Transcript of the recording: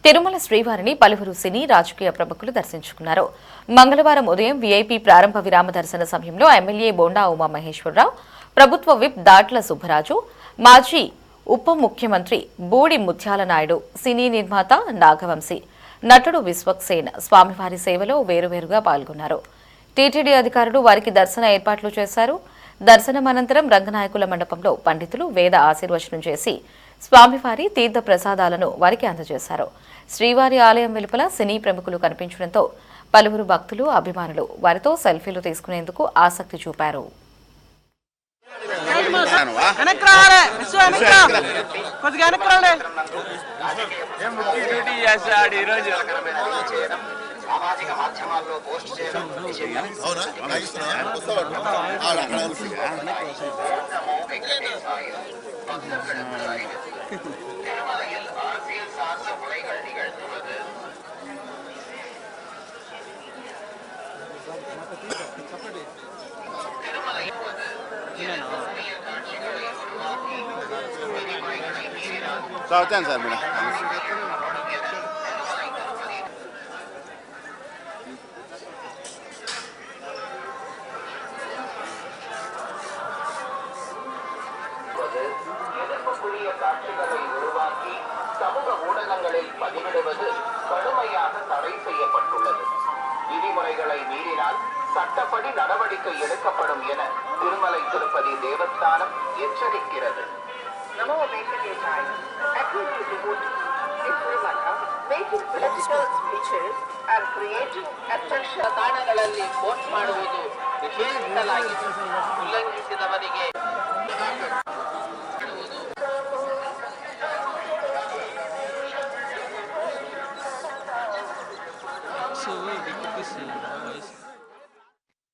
తిరుమల శ్రీవారిని పలువురు సినీ రాజకీయ ప్రముఖులు దర్శించుకున్నారు. మంగళవారం ఉదయం వీఐపీ ప్రారంభ విరామ దర్శన సమయంలో ఎమ్మెల్యే బోండా ఉమామహేశ్వరరావు, ప్రభుత్వ విప్ దాట్ల సుబ్బరాజు, మాజీ ఉప ముఖ్యమంత్రి బూడి ముత్యాల నాయుడు, సినీ నిర్మాత నాగవంశీ, నటుడు విశ్వక్సేన్ స్వామివారి సేవలో వేరువేరుగా పాల్గొన్నారు. టీటీడీ అధికారులు వారికి దర్శన ఏర్పాట్లు చేశారు. దర్శనం అనంతరం రంగనాయకుల మండపంలో పండితులు వేద ఆశీర్వచనం చేసి స్వామివారి తీర్థ ప్రసాదాలను వారికి అందజేశారు. శ్రీవారి ఆలయం వెలుపల సినీ ప్రముఖులు కనిపించడంతో పలువురు భక్తులు, అభిమానులు వారితో సెల్ఫీలు తీసుకునేందుకు ఆసక్తి చూపారు. సామాజిక మాధ్యమాల్లో పోస్ట్ చేయడం திருமலையில் அரசியல் சார்ந்த உரைகள் நிகழ்த்துவது సార్ మేడం எதிர்ப்புக்குரிய காட்சிகளை உருவாக்கி சமூக ஊடகங்களில் பதிவிடுவது கடுமையாக தடை செய்யப்பட்டுள்ளது. விதிமுறைகளை மீறினால் சட்டப்படி நடவடிக்கை எடுக்கப்படும் என திருமலை திருப்பதி தேவஸ்தானம் எச்சரிக்கிறது. ತಾಣಗಳಲ್ಲಿ ಪೋಸ್ಟ್ ಮಾಡುವುದು ನಿಷೇಧಿಸಲಾಗಿದೆ. ಉಲ್ಲಂಘಿಸಿದವರಿಗೆ So,